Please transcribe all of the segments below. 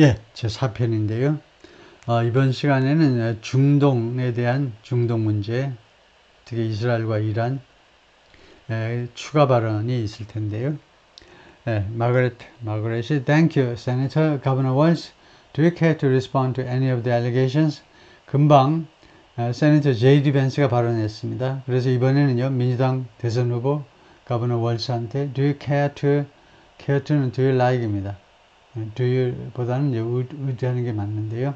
예, 제 4편인데요. 이번 시간에는 중동에 대한 중동 문제, 특히 이스라엘과 이란 추가 발언이 있을 텐데요. 마거렛이 Thank you, Senator Governor Walz. Do you care to respond to any of the allegations? 금방 세네터 J.D. 벤스가 발언했습니다. 그래서 이번에는요, 민주당 대선 후보 Governor Walz한테 Do you care to는 Do you like입니다. Do you 보다는 이제 의지하는 게 맞는데요.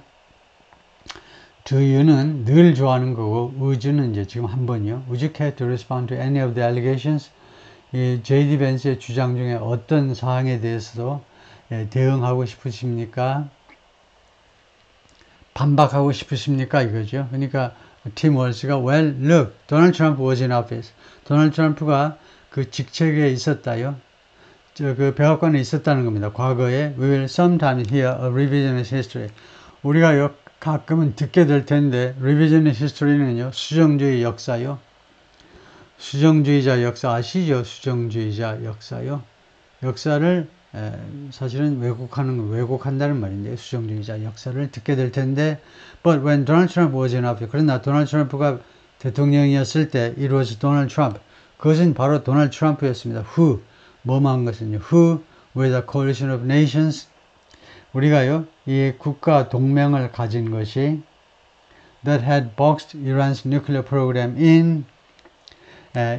Do you는 늘 좋아하는 거고, 의지는 이제 지금 한 번이요. Would you care to respond to any of the allegations? 이 J.D. 벤스의 주장 중에 어떤 사항에 대해서도 대응하고 싶으십니까? 반박하고 싶으십니까? 이거죠. 그러니까 팀 월스가 Well, look, Donald Trump was in office. 도널드 트럼프가 그 직책에 있었다요. 그 백악관에 있었다는 겁니다. 과거에 We will sometimes hear a revisionist history. 우리가 가끔은 듣게 될 텐데 revisionist history는요. 수정주의 역사요. 수정주의자 역사 아시죠? 수정주의자 역사요. 역사를 사실은 왜곡한다는 말인데 수정주의자 역사를 듣게 될 텐데 But when Donald Trump was in office 그러나 도널드 트럼프가 대통령이었을 때 it was Donald Trump 그것은 바로 도널드 트럼프였습니다. Who 뭐만 것은요. Who with a coalition of nations 우리가요 이 국가 동맹을 가진 것이 that had boxed Iran's nuclear program in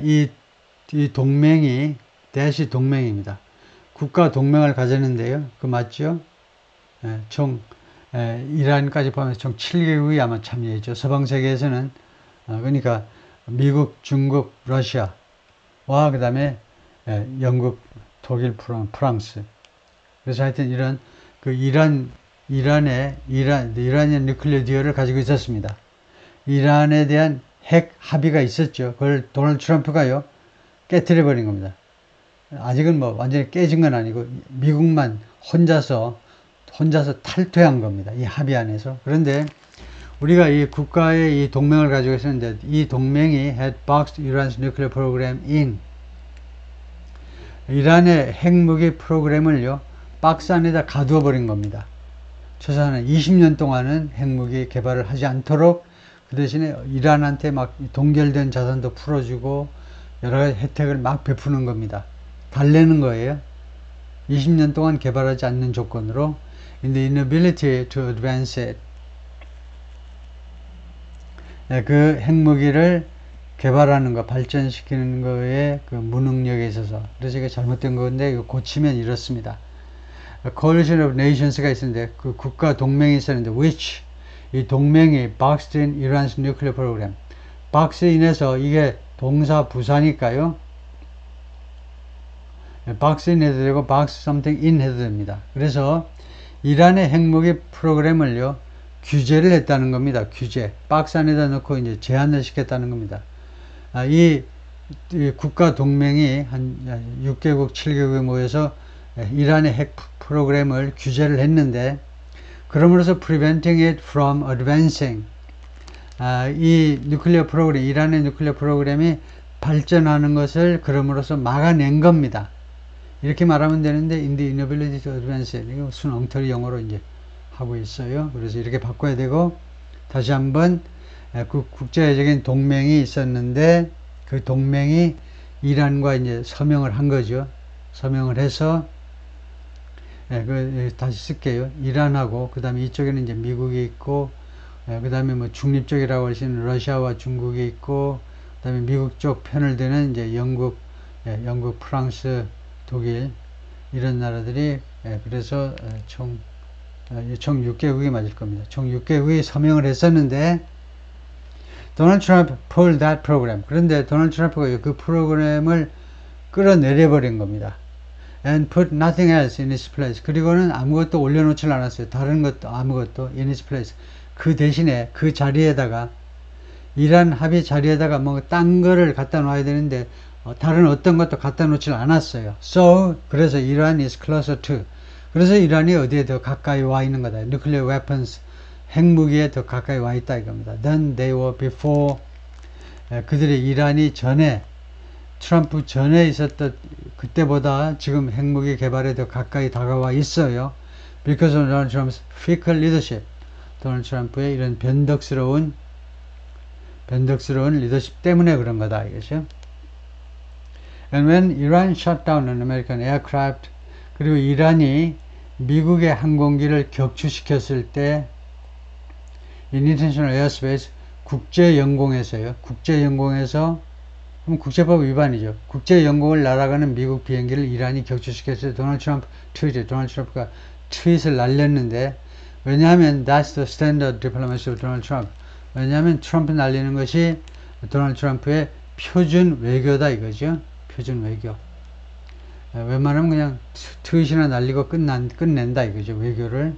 이 동맹이 대시 동맹입니다. 국가 동맹을 가졌는데요. 그 맞죠? 총 이란까지 포함해서 총 7개국이 아마 참여했죠. 서방 세계에서는 그러니까 미국, 중국, 러시아와 그 다음에 영국, 독일, 프랑스. 그래서 하여튼 이런 그 이란의 뉴클리어 디어를 가지고 있었습니다. 이란에 대한 핵 합의가 있었죠. 그걸 도널드 트럼프가요 깨뜨려 버린 겁니다. 아직은 뭐 완전히 깨진 건 아니고 미국만 혼자서 탈퇴한 겁니다. 이 합의 안에서. 그런데 우리가 이 국가의 이 동맹을 가지고 있었는데 이 동맹이 had boxed Iran's nuclear program in 이란의 핵무기 프로그램을요 박스 안에다 가두어 버린 겁니다. 최소한 20년 동안은 핵무기 개발을 하지 않도록 그 대신에 이란한테 막 동결된 자산도 풀어주고 여러 가지 혜택을 막 베푸는 겁니다. 달래는 거예요. 20년 동안 개발하지 않는 조건으로 in the inability to advance it. 그 핵무기를 개발하는 거, 발전시키는 거에 그 무능력에 있어서. 그래서 이게 잘못된 건데 이거 고치면 이렇습니다. Coalition of Nations가 있었는데 그 국가 동맹이 있었는데 which 이 동맹이 boxed in Iran's nuclear program. 박스 인해서 이게 동사 부사니까요. 박스 인 해도 되고 박스 something in 해도 됩니다. 그래서 이란의 핵무기 프로그램을요 규제를 했다는 겁니다. 규제. 박스 안에다 넣고 이제 제한을 시켰다는 겁니다. 이 국가 동맹이 한 6개국, 7개국에 모여서 이란의 핵 프로그램을 규제를 했는데 그러므로서 preventing it from advancing 이 뉴클리어 프로그램, 이란의 뉴클리어 프로그램이 발전하는 것을 그럼으로써 막아낸 겁니다. 이렇게 말하면 되는데 in the inability to advance it 이거 순 엉터리 영어로 이제 하고 있어요. 그래서 이렇게 바꿔야 되고 다시 한번 국제적인 동맹이 있었는데 그 동맹이 이란과 이제 서명을 한 거죠. 서명을 해서 다시 쓸게요. 이란하고 그 다음에 이쪽에는 이제 미국이 있고 그 다음에 뭐 중립적이라고 하시는 러시아와 중국이 있고 그 다음에 미국 쪽 편을 드는 이제 영국, 프랑스, 독일 이런 나라들이 그래서 총 6개국이 맞을 겁니다. 총 6개국이 서명을 했었는데 도널드 트럼프 pulled that program. 그런데 도널드 트럼프가 그 프로그램을 끌어내려 버린 겁니다. And put nothing else in its place. 그리고는 아무것도 올려놓질 않았어요. 다른 것도 아무것도 in its place. 그 대신에 그 자리에다가 이란 합의 자리에다가 뭐 딴 거를 갖다 놔야 되는데 다른 어떤 것도 갖다 놓질 않았어요. So 그래서 이란 is closer to. 그래서 이란이 어디에 더 가까이 와 있는 거다. Nuclear weapons 핵무기에 더 가까이 와 있다 이겁니다. Than they were before. 그들이 이란이 전에 트럼프 전에 있었던 그때보다 지금 핵무기 개발에 더 가까이 다가와 있어요. because of Donald Trump's fickle leadership. 도널드 트럼프의 이런 변덕스러운 리더십 때문에 그런 거다 이거죠. And when Iran shot down an American aircraft, 그리고 이란이 미국의 항공기를 격추시켰을 때 in international airspace, 국제영공에서요. 국제영공에서 그럼 국제법 위반이죠. 국제영공을 날아가는 미국 비행기를 이란이 격추시켰을 때 도널드 트럼프가 트윗을 날렸는데, 왜냐하면 that's the standard diplomacy of Donald Trump. 왜냐하면 트럼프 날리는 것이 도널드 트럼프의 표준 외교다 이거죠. 표준 외교. 웬만하면 그냥 트윗이나 날리고 끝낸다 이거죠. 외교를.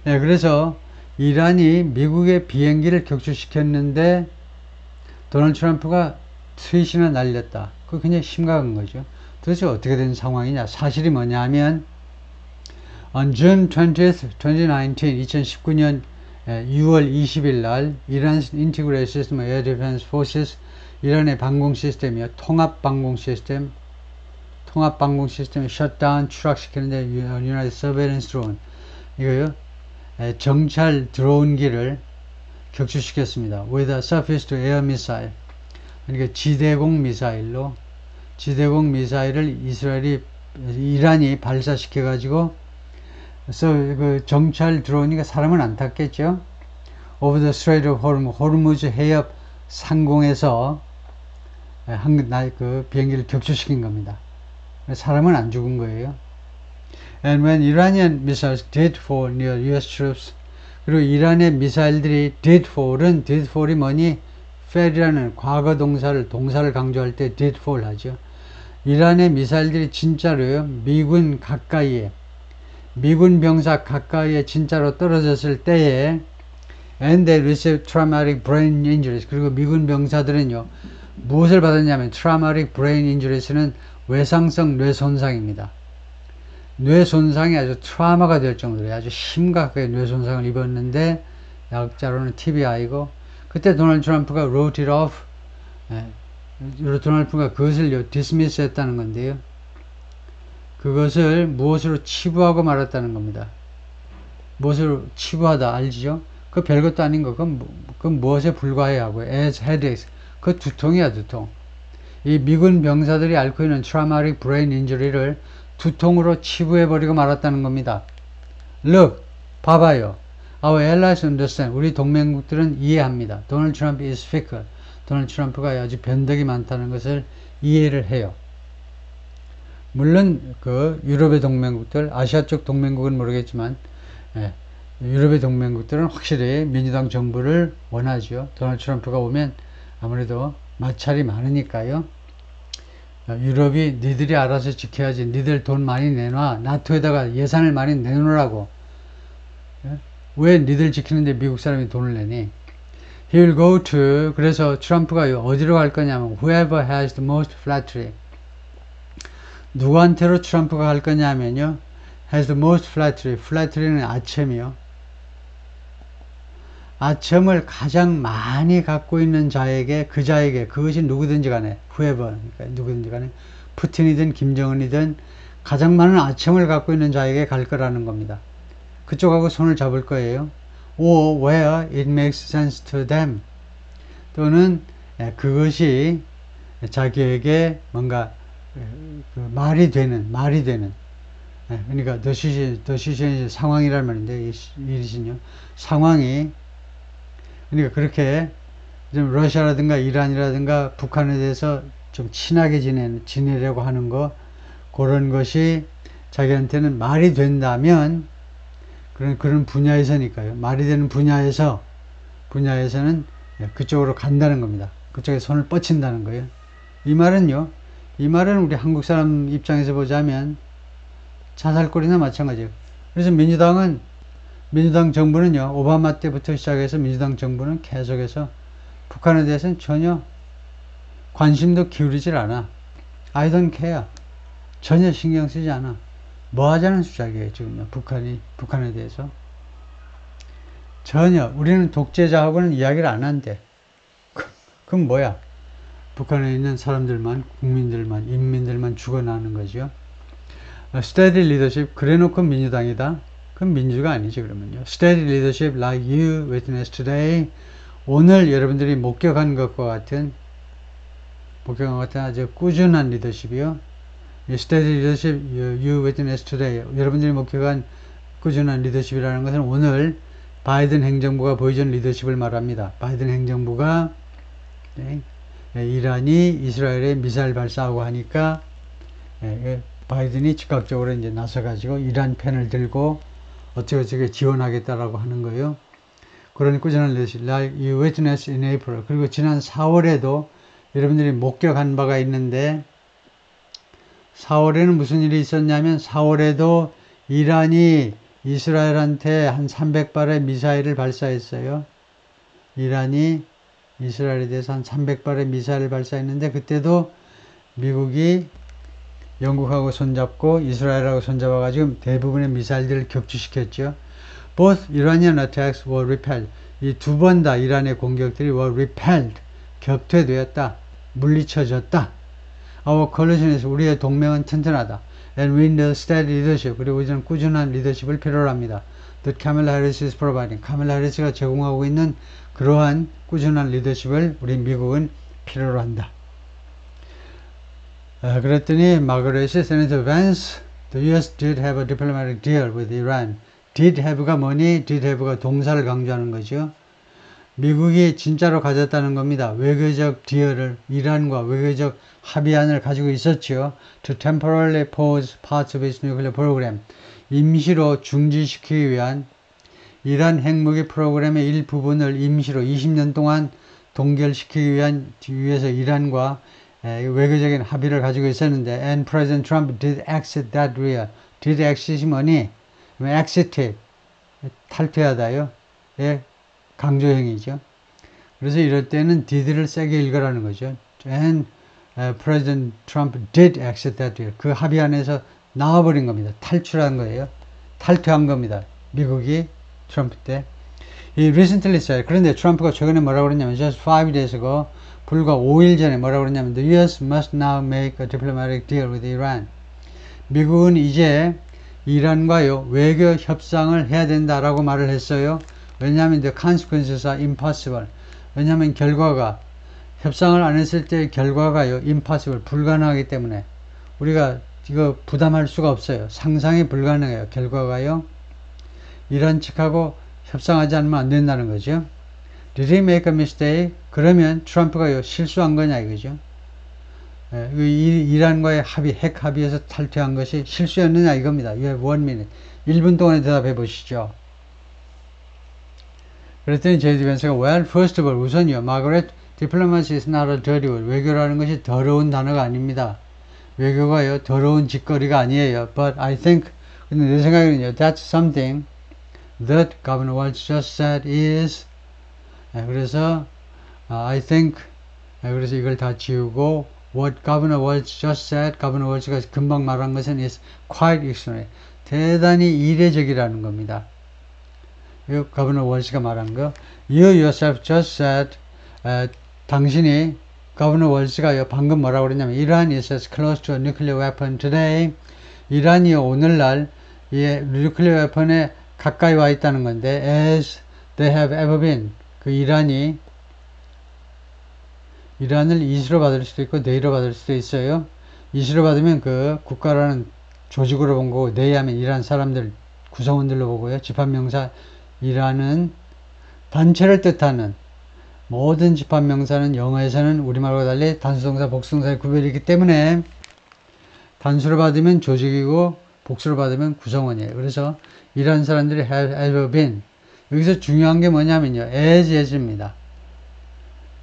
네, 그래서 이란이 미국의 비행기를 격추시켰는데 도널드 트럼프가 트윗이나 날렸다. 그거 굉장히 심각한 거죠. 도대체 어떻게 된 상황이냐. 사실이 뭐냐 하면 On June 20th, 2019년 6월 20일 날 Iran's Integrated System of Air Defense Forces, 이란의 방공 시스템이요. 통합 방공 시스템이 셧다운, 추락시키는데 United Surveillance Drone, 이거요. 정찰 드론기를 격추시켰습니다. With a surface-to-air missile. 그러니까 지대공 미사일로, 지대공 미사일을 이란이 발사시켜가지고, 그래서 그 정찰 드론이니까 사람은 안 탔겠죠. Over the Strait of Hormuz, 호르무즈 해협 상공에서 그 비행기를 격추시킨 겁니다. 사람은 안 죽은 거예요. And when Iranian missiles did fall near US troops, 그리고 이란의 미사일들이 did fall이 뭐니? fell이라는 과거 동사를 강조할 때 did fall 하죠. 이란의 미사일들이 진짜로요, 미군 병사 가까이에 진짜로 떨어졌을 때에 and they received traumatic brain injuries, 그리고 미군 병사들은요, 무엇을 받았냐면 traumatic brain injuries는 외상성 뇌 손상입니다. 뇌 손상이 아주 트라우마가 될 정도로 아주 심각하게 뇌 손상을 입었는데, 약자로는 TBI고, 그때 도널드 트럼프가 wrote it off, 도널드 트럼프가 그것을 dismiss 했다는 건데요. 그것을 무엇으로 치부하고 말았다는 겁니다. 무엇으로 치부하다 알지죠? 그 별것도 아닌 거. 그건 무엇에 불과해야 하고, as headaches. 그 두통이야, 두통. 이 미군 병사들이 앓고 있는 traumatic brain injury를 두통으로 치부해버리고 말았다는 겁니다. Look, 봐봐요. Our allies understand. 우리 동맹국들은 이해합니다. Donald Trump is fickle. 도널드 트럼프가 아주 변덕이 많다는 것을 이해를 해요. 물론 그 유럽의 동맹국들, 아시아 쪽 동맹국은 모르겠지만, 유럽의 동맹국들은 확실히 민주당 정부를 원하죠. 도널드 트럼프가 오면 아무래도 마찰이 많으니까요. 유럽이 니들이 알아서 지켜야지, 니들 돈 많이 내놔, 나토에다가 예산을 많이 내놓으라고. 왜 니들 지키는데 미국 사람이 돈을 내니? He will go to, 그래서 트럼프가 어디로 갈 거냐면 whoever has the most flattery. 누구한테로 트럼프가 갈 거냐면요, has the most flattery. flattery는 아첨이요. 아첨을 가장 많이 갖고 있는 자에게, 그것이 누구든지 간에, whoever, 그러니까 누구든지 간에, 푸틴이든 김정은이든 가장 많은 아첨을 갖고 있는 자에게 갈 거라는 겁니다. 그쪽하고 손을 잡을 거예요. or where it makes sense to them. 또는 그것이 자기에게 뭔가 말이 되는, 그러니까 the 상황이란 말인데, 이것은요, 상황이, 그러니까 그렇게 좀 러시아라든가 이란이라든가 북한에 대해서 좀 친하게 지내려고 하는 거, 그런 것이 자기한테는 말이 된다면, 그런 분야에서니까요. 말이 되는 분야에서는 그쪽으로 간다는 겁니다. 그쪽에 손을 뻗친다는 거예요. 이 말은 우리 한국 사람 입장에서 보자면 자살골이나 마찬가지예요. 그래서 민주당 정부는요, 오바마 때부터 시작해서 민주당 정부는 계속해서 북한에 대해서는 전혀 관심도 기울이질 않아. I don't care. 전혀 신경 쓰지 않아. 뭐 하자는 수작이에요, 지금요. 북한에 대해서. 전혀. 우리는 독재자하고는 이야기를 안 한대. 그럼 뭐야? 북한에 있는 사람들만, 인민들만 죽어나는 거죠. steady leadership, 그래 놓고 민주당이다. 그럼 민주가 아니지 그러면요. Steady leadership like you witness today. 오늘 여러분들이 목격한 것과 같은 아주 꾸준한 리더십이요. Steady leadership you witness today. 여러분들이 목격한 꾸준한 리더십이라는 것은 오늘 바이든 행정부가 보여준 리더십을 말합니다. 바이든 행정부가 이란이 이스라엘에 미사일 발사하고 하니까 바이든이 즉각적으로 이제 나서가지고 이란 펜을 들고 어떻게 지원하겠다라고 하는 거예요. 그런 꾸준한 리더십, like you witnessed in April. 그리고 지난 4월에도 여러분들이 목격한 바가 있는데 4월에는 무슨 일이 있었냐면 4월에도 이란이 이스라엘한테 한 300발의 미사일을 발사했어요. 이란이 이스라엘에 대해서 한 300발의 미사일을 발사했는데 그때도 미국이 영국하고 손잡고 이스라엘하고 손잡아가지고 대부분의 미사일들을 격추시켰죠. Both Iranian attacks were repelled. 이 두 번 다 이란의 공격들이 were repelled. 격퇴되었다. 물리쳐졌다. Our coalition is 우리의 동맹은 튼튼하다. And we need steady leadership. 그리고 우리는 꾸준한 리더십을 필요로 합니다. That Kamala Harris is providing. 카멜라 해리스가 제공하고 있는 그러한 꾸준한 리더십을 우리 미국은 필요로 한다. 그랬더니 마거렛이 세네터 밴스 The US did have a diplomatic deal with Iran. did have가 뭐니? did have가 동사를 강조하는 거죠. 미국이 진짜로 가졌다는 겁니다. 외교적 디얼을 이란과 외교적 합의안을 가지고 있었죠. To temporarily pause parts of its nuclear program. 임시로 중지시키기 위한 이란 핵무기 프로그램의 일부분을 임시로 20년 동안 동결시키기 위해서 이란과 외교적인 합의를 가지고 있었는데 and President Trump did exit that deal. did exit이 뭐니? exit, 탈퇴하다요. 강조형이죠. 그래서 이럴 때는 did를 세게 읽으라는 거죠. And President Trump did exit that deal. 그 합의안에서 나와버린 겁니다. 탈출한 거예요. 탈퇴한 겁니다. 미국이 트럼프 때. He recently said, 그런데 트럼프가 최근에 뭐라고 그랬냐면 just 5 days ago, 불과 5일 전에 뭐라고 그랬냐면 the US must now make a diplomatic deal with Iran. 미국은 이제 이란과요 외교 협상을 해야 된다라고 말을 했어요. 왜냐하면 the consequences are impossible. 왜냐하면 결과가 협상을 안 했을 때 결과가요 impossible 불가능하기 때문에 우리가 이거 부담할 수가 없어요. 상상이 불가능해요. 결과가요 이란 측하고 협상하지 않으면 안 된다는 거죠. Did he make a mistake? 그러면 트럼프가요 실수한 거냐 이거죠. 이란과의 합의, 핵 합의에서 탈퇴한 것이 실수였느냐 이겁니다. You have 1 minute. 1분 동안에 대답해 보시죠. 그랬더니 제이디 벤스가 well, first of all, 우선요. Margaret, diplomacy is not a dirty word. 외교라는 것이 더러운 단어가 아닙니다. 외교가요 더러운 짓거리가 아니에요. But I think, 근데 내 생각에는요, that's something that Governor Walz just said is, 그래서 I think, 그래서 이걸 다 지우고 what Governor Walz just said, Governor Walz가 금방 말한 것은 is quite extraordinary. 대단히 이례적이라는 겁니다. 이 Governor Walz가 말한 거. You yourself just said, 당신이 Governor Walz가요 방금 뭐라고 그랬냐면 Iran is as close to a nuclear weapon today. 이란이 오늘날 이 nuclear weapon에 가까이 와 있다는 건데 as they have ever been. 그 이란을 이시로 받을 수도 있고 네이로 받을 수도 있어요. 이시로 받으면 그 국가라는 조직으로 본 거고 네이 하면 이란 사람들 구성원들로 보고요. 집합명사 이란은 단체를 뜻하는 모든 집합명사는 영어에서는 우리말과 달리 단수동사 복수동사의 구별이 있기 때문에 단수로 받으면 조직이고 복수로 받으면 구성원이에요. 그래서 이란 사람들이 have ever been. 여기서 중요한 게 뭐냐면요. as입니다.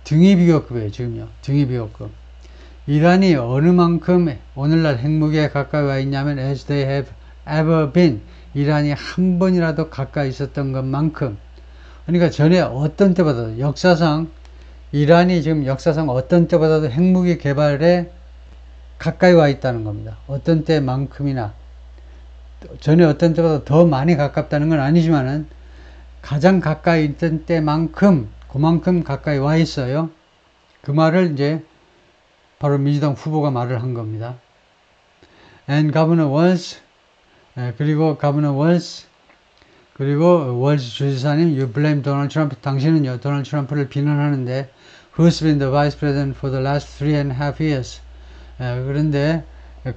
등위 비교급이에요. 지금요. 등위 비교급. 이란이 어느 만큼 오늘날 핵무기에 가까이 와 있냐면 as they have ever been. 이란이 한 번이라도 가까이 있었던 것만큼. 그러니까 전에 어떤 때보다도 역사상 이란이 지금 역사상 어떤 때보다도 핵무기 개발에 가까이 와 있다는 겁니다. 어떤 때만큼이나 전에 어떤 때보다 더 많이 가깝다는 건 아니지만은 가장 가까이 있던 때만큼 그만큼 가까이 와 있어요. 그 말을 이제 바로 민주당 후보가 말을 한 겁니다. And Governor Walz 그리고 Governor Walz 그리고 월스 주지사님, you blame Donald Trump. 당신은요, 도널드 트럼프를 비난하는데, who's been the vice president for the last 3.5 years? 그런데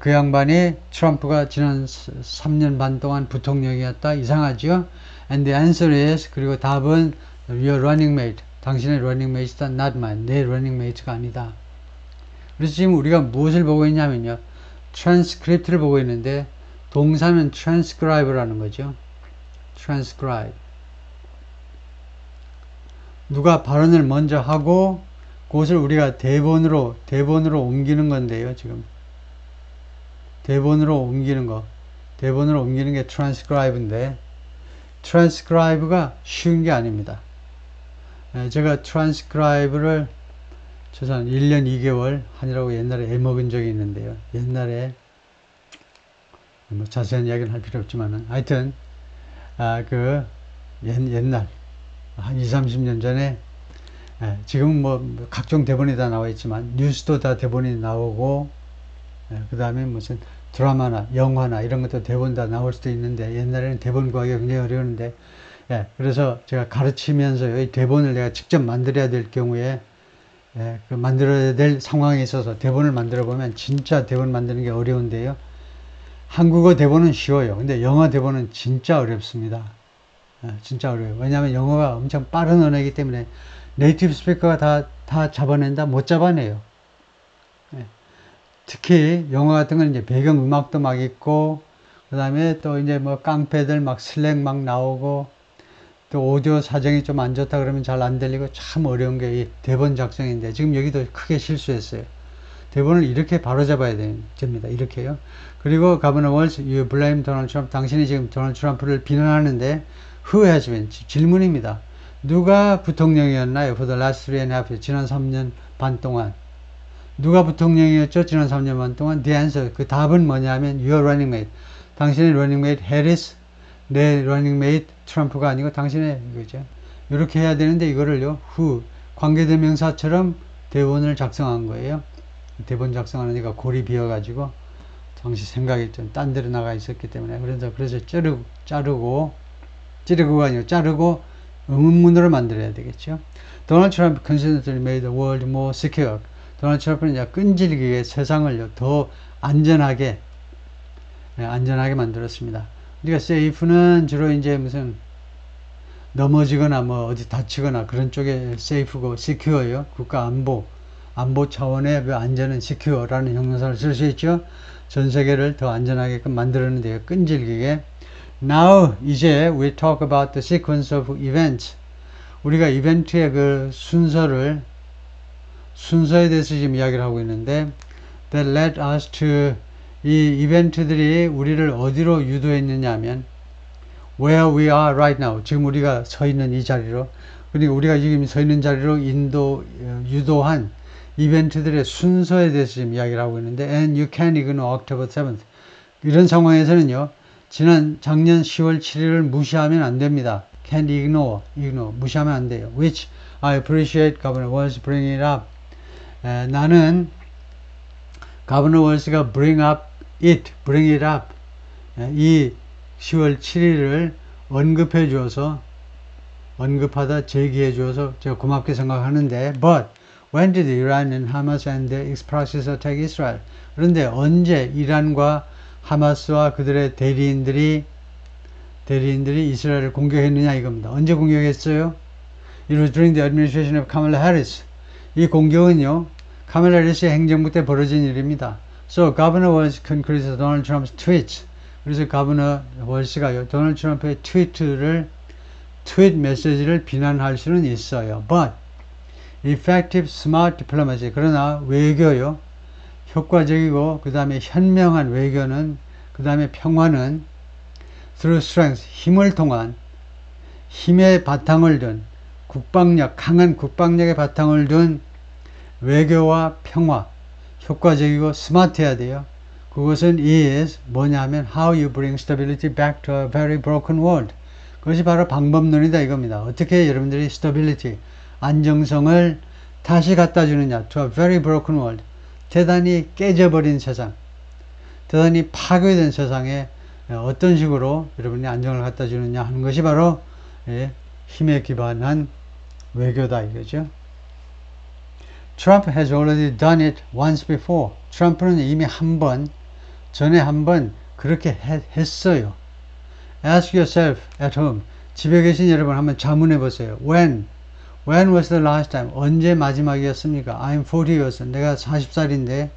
그 양반이 트럼프가 지난 3년 반 동안 부통령이었다. 이상하죠? And the answer is, 그리고 답은 your running mate. 당신의 running mate이다. Not mine. 내 running mate가 아니다. 그래서 지금 우리가 무엇을 보고 있냐면요. transcript를 보고 있는데 동사는 transcribe라는 거죠. transcribe. 누가 발언을 먼저 하고 그것을 우리가 대본으로 옮기는 건데요. 지금 대본으로 옮기는 게 transcribe인데 transcribe가 쉬운 게 아닙니다. 제가 transcribe를 최소한 1년 2개월 하느라고 옛날에 애먹은 적이 있는데요. 옛날에 뭐 자세한 이야기는 할 필요 없지만은 하여튼 옛날 한 20-30년 전에 지금 뭐 각종 대본이 다 나와 있지만 뉴스도 다 대본이 나오고 그 다음에 무슨 드라마나 영화나 이런 것도 대본 다 나올 수도 있는데 옛날에는 대본 구하기가 굉장히 어려웠는데 그래서 제가 가르치면서요, 이 대본을 내가 직접 만들어야 될 경우에 그 만들어야 될 상황에 있어서 대본을 만들어 보면 진짜 대본 만드는 게 어려운데요. 한국어 대본은 쉬워요. 근데 영어 대본은 진짜 어렵습니다. 진짜 어려워요. 왜냐하면 영어가 엄청 빠른 언어이기 때문에 네이티브 스피커가 다 잡아낸다? 못 잡아내요. 특히 영어 같은 건 이제 배경 음악도 막 있고, 그 다음에 또 이제 뭐 깡패들 막 슬랭 막 나오고, 또 오디오 사정이 좀 안 좋다 그러면 잘 안 들리고 참 어려운 게 이 대본 작성인데 지금 여기도 크게 실수했어요. 대본을 이렇게 바로 잡아야 됩니다. 이렇게요. 그리고 Governor Walz, you blame Donald Trump. 당신이 지금 도널드 트럼프를 비난하는데 who has been? 질문입니다. 누가 부통령이었나요? For the last 3.5 years. 지난 3년 반 동안. 누가 부통령이었죠? 지난 3년 반 동안. The answer. 그 답은 뭐냐면 your running mate. 당신의 running mate 해리스. 내 running mate 트럼프가 아니고 당신의 이거죠. 이렇게 해야 되는데 이거를요. who 관계대명사처럼 대본을 작성한 거예요. 대본 작성하는 애가 골이 비어가지고 당시 생각이 좀 딴 데로 나가 있었기 때문에 그래서 자르고가 아니고 자르고 의문문으로 만들어야 되겠죠. 도널드 트럼프 consistently made the world more secure. 도널드 트럼프는 이제 끈질기게 세상을 더 안전하게 만들었습니다. 우리가 safe는 주로 이제 무슨 넘어지거나 뭐 어디 다치거나 그런 쪽에 safe고 secure요. 국가 안보 차원의 그 안전은 secure라는 형용사를 쓸 수 있죠. 전 세계를 더 안전하게끔 만들었는데요. 끈질기게. Now 이제 we talk about the sequence of events. 우리가 이벤트의 그 순서에 대해서 지금 이야기를 하고 있는데 that led us to 이 이벤트들이 우리를 어디로 유도했느냐 하면 where we are right now. 지금 우리가 서 있는 이 자리로, 그러니까 우리가 지금 서 있는 자리로 유도한 이벤트들의 순서에 대해서 지금 이야기를 하고 있는데 and you can't ignore October 7th. 이런 상황에서는요. 작년 10월 7일을 무시하면 안 됩니다. Can't ignore. 무시하면 안 돼요. Which I appreciate Governor Walz bringing it up. 나는 Governor Walz가 bring it up. 이 10월 7일을 언급하다 제기해 주어서 제가 고맙게 생각하는데 but when did Iran and Hamas and the ex-proxies attack Israel? 그런데 언제 이란과 하마스와 그들의 대리인들이 이스라엘을 공격했느냐 이겁니다. 언제 공격했어요? It was during the administration of Kamala Harris. 이 공격은요, 카멜라 해리스의 행정부 때 벌어진 일입니다. So Governor Walz concurs with Donald Trump's tweets. 그래서 Governor Walz가요, 도널드 트럼프의 트윗 메시지를 비난할 수는 있어요. But effective, smart diplomacy. 그러나 외교요, 효과적이고 그 다음에 현명한 외교는, 그 다음에 평화는 through strength, 힘을 통한, 힘의 바탕을 둔 국방력, 강한 국방력의 바탕을 둔 외교와 평화, 효과적이고 스마트해야 돼요. 그것은 is 뭐냐면 how you bring stability back to a very broken world. 그것이 바로 방법론이다 이겁니다. 어떻게 여러분들이 stability, 안정성을 다시 갖다 주느냐, to a very broken world. 대단히 깨져버린 세상, 대단히 파괴된 세상에 어떤 식으로 여러분이 안정을 갖다 주느냐 하는 것이 바로 힘에 기반한 외교다 이거죠. Trump has already done it once before. 트럼프는 이미 전에 한 번 그렇게 했어요. Ask yourself at home. 집에 계신 여러분 한번 자문해 보세요. When was the last time? 언제 마지막이었습니까? I'm 40 years. 내가 40살인데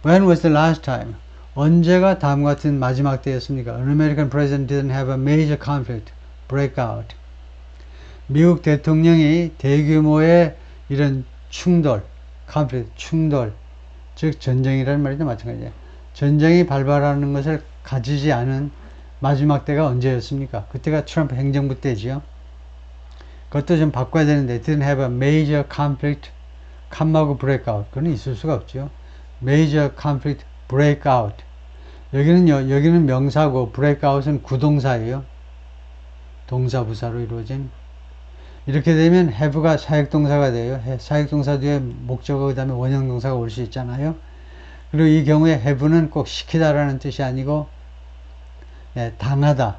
When was the last time? 언제가 다음과 같은 마지막 때였습니까? An American president didn't have a major conflict break out. 미국 대통령이 대규모의 이런 충돌, 즉 전쟁이라는 말이죠. 마찬가지예요. 전쟁이 발발하는 것을 가지지 않은 마지막 때가 언제였습니까? 그때가 트럼프 행정부 때지요. 그것도 좀 바꿔야 되는데 didn't have a major conflict, 컴마고 breakout. 그건 있을 수가 없죠. major conflict breakout. 여기는 명사고 breakout은 구동사예요. 동사 부사로 이루어진. 이렇게 되면 have가 사역동사가 돼요. 사역동사 뒤에 목적어 그 다음에 원형동사가 올 수 있잖아요. 그리고 이 경우에 have는 꼭 시키다라는 뜻이 아니고 당하다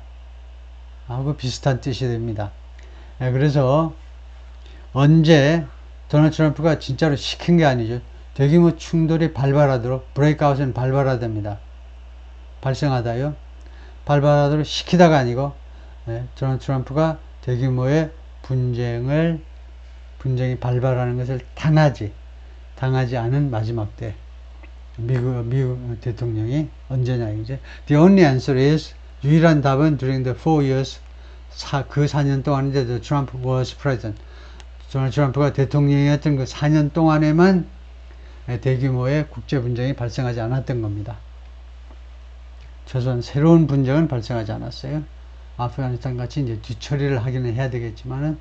하고 비슷한 뜻이 됩니다. 그래서 언제 도널드 트럼프가 진짜로 시킨 게 아니죠. 대규모 충돌이 발발하도록 브레이크아웃은 발발하답니다. 발생하다요. 발발하도록 시키다가 아니고 도널드 트럼프가 대규모의 분쟁이 발발하는 것을 당하지 않은 마지막 때 미국 대통령이 언제냐 이제 The only answer is 유일한 답은 during the 4 years 그 4년 동안인데 Trump was president. 도널드 트럼프가 대통령이었던 그 4년 동안에만 대규모의 국제 분쟁이 발생하지 않았던 겁니다. 최소한 새로운 분쟁은 발생하지 않았어요. 아프가니스탄 같이 이제 뒤처리를 하기는 해야 되겠지만은